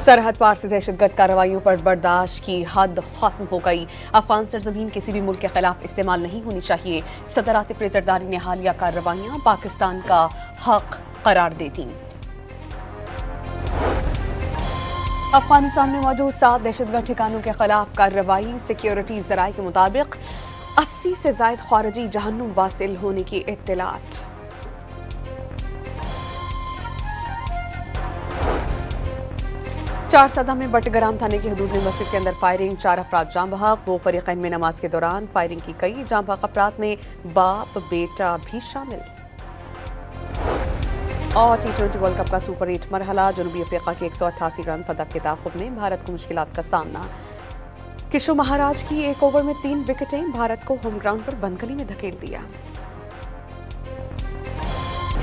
सरहद पार से दहशतगर्द कार्रवाइयों पर बर्दाश्त की हद खत्म हो गई। अफगान सरजमीन किसी भी मुल्क के खिलाफ इस्तेमाल नहीं होनी चाहिए। सदर आसिफ जरदारी ने हालिया कार्रवाइयां पाकिस्तान का हक करार दी थीं। अफगानिस्तान में मौजूद 7 दहशतगर्द ठिकानों के खिलाफ कार्रवाई। सिक्योरिटी ज़राए के मुताबिक 80 से ज़ायद खारजी जहन्नुम वासिल होने की इत्तलात। चार सदा में बटग्राम थाने की हदूद में मस्जिद के अंदर फायरिंग, 4 अफराद जाँ बहक। 2 फरीक़ैन में नमाज के दौरान फायरिंग की। कई जाँ बहक अफराद में बाप बेटा भी शामिल। और T20 वर्ल्ड कप का सुपर 8 मरहला। जनूबी अफ्रीका के 188 रन सदक के ताक़ुब में भारत को मुश्किलात का सामना। किशोर महाराज की 1 ओवर में 3 विकेटें, भारत को होम ग्राउंड पर बनगली में धकेल दिया।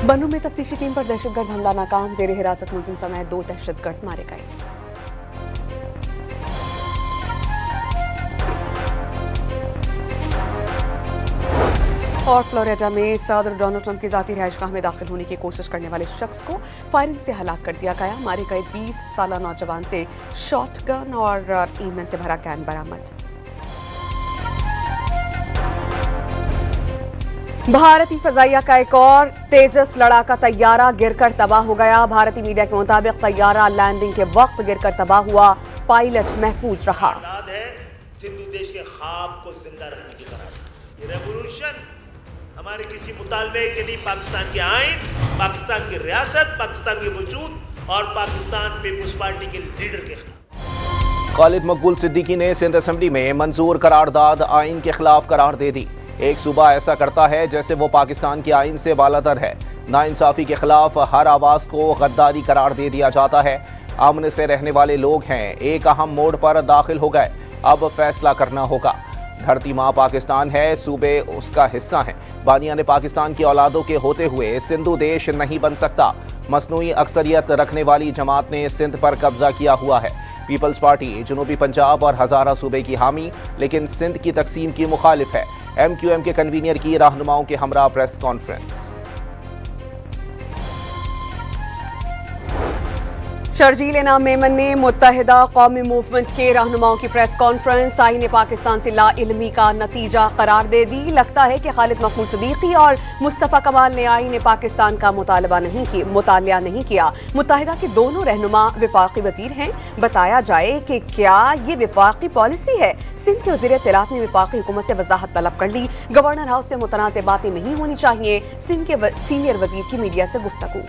बन्नू में तफ्तीशी टीम पर दहशतगर्द हमला नाकाम। जेर हिरासत मुलजिम समेत 2 दहशतगर्द मारे गए। और फ्लोरिडा में सदर डोनाल्ड ट्रंप की ज़ाती रिहाइशगाह में दाखिल होने की कोशिश करने वाले शख्स को फायरिंग से हलाक कर दिया गया। मारे गए 20 साला नौजवान से शॉटगन और ईंधन से भरा कैन बरामद। भारतीय फजाइया का एक और तेजस लड़ाका तैयारा गिरकर तबाह हो गया। भारतीय मीडिया के मुताबिक तैयारा लैंडिंग के वक्त गिरकर तबाह हुआ, पायलट महफूज रहा। सिंधु देश के ख्वाब को जिंदा रखने की तरह ये रेवोल्यूशन हमारे किसी मुतालबे के लिए पाकिस्तान के आइन, पाकिस्तान की रियासत, पाकिस्तान के वजूद और पाकिस्तान पीपुल्स पार्टी के लीडर के खिलाफ। खालिद मकबूल सिद्दीकी ने सिंध असेंबली में मंजूर करारदाद आइन के खिलाफ करार दे दी। एक सूबा ऐसा करता है जैसे वो पाकिस्तान के आइन से बालातर है। नाइंसाफी के खिलाफ हर आवाज को गद्दारी करार दे दिया जाता है। अमन से रहने वाले लोग हैं, एक अहम मोड़ पर दाखिल हो गए। अब फैसला करना होगा। धरती माँ पाकिस्तान है, सूबे उसका हिस्सा हैं। बानियाने पाकिस्तान की औलादों के होते हुए सिंधु देश नहीं बन सकता। मसनूई अक्सरियत रखने वाली जमात ने सिंध पर कब्जा किया हुआ है। पीपल्स पार्टी जनूबी पंजाब और हजारा सूबे की हामी, लेकिन सिंध की तकसीम की मुखालिफ है। MQM के कन्वीनर की रहनुमाओं के हमरा प्रेस कॉन्फ्रेंस। शर्जील इनाम मेमन ने मुत्तहिदा कौमी मूवमेंट के रहनुमाओं की प्रेस कॉन्फ्रेंस आईने पाकिस्तान से लाइल्मी का नतीजा करार दे दी। लगता है कि खालिद मकबूल सिद्दीकी और मुस्तफ़ा कमाल ने आईने पाकिस्तान का मुतालिया नहीं किया। मुत्तहिदा के दोनों रहनुमा वफाकी वजीर हैं। बताया जाए कि क्या ये वफाकी पॉलिसी है। सिंध के वज़ीर इत्तलात ने वफाकी हुकूमत से वजाहत तलब कर ली। गवर्नर हाउस से मुतनाज़ बातें नहीं होनी चाहिए। सिंध के सीनियर वजीर की मीडिया से गुफ्तगू।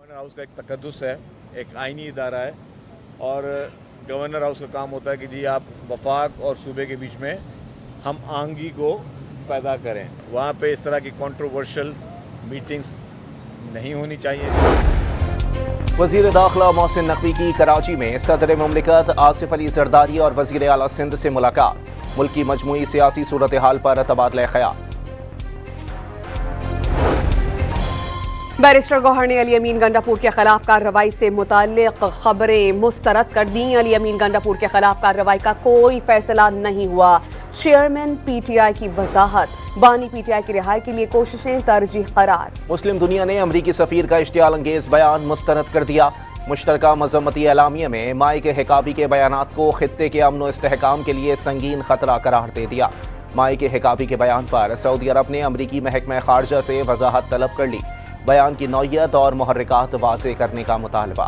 हाउस का एक तकद्दुस है, एक आईनी इदारा है और गवर्नर हाउस का काम होता है कि जी आप वफाक और सूबे के बीच में हम आहंगी को पैदा करें। वहाँ पे इस तरह की कंट्रोवर्शियल मीटिंग्स नहीं होनी चाहिए। वज़ीर दाखिला मोहसिन नकवी की कराची में सदर मुमलिकत आसिफ अली जरदारी और वज़ीर आला सिंध से मुलाकात। मुल्क की मजमूई सियासी सूरत हाल पर तबादला ख्याल। बैरिस्टर गौहर ने अली अमीन गंडापुर के खिलाफ कार्रवाई से मुताल्लिक खबरें मुस्तरद कर दी। अली अमीन गंडापुर के खिलाफ कार्रवाई का कोई फैसला नहीं हुआ। चेयरमैन PTI की वजाहत, बानी PTI की रिहाई के लिए कोशिशें तरजीह करार। मुस्लिम दुनिया ने अमरीकी सफीर का इश्तियाल अंगेज बयान मुस्तरद कर दिया। मुश्तरका मजम्मती एलामिया में माई के हिकाबी के बयानात को खित्ते के अमन व इस्तेहकाम के लिए संगीन खतरा करार दे दिया। माई के हिकाबी के बयान पर सऊदी अरब ने अमरीकी महकमा खारजा से वजाहत तलब कर ली। बयान की नौयत और मुहर्रिकात वाज़ेह करने का मुतालबा।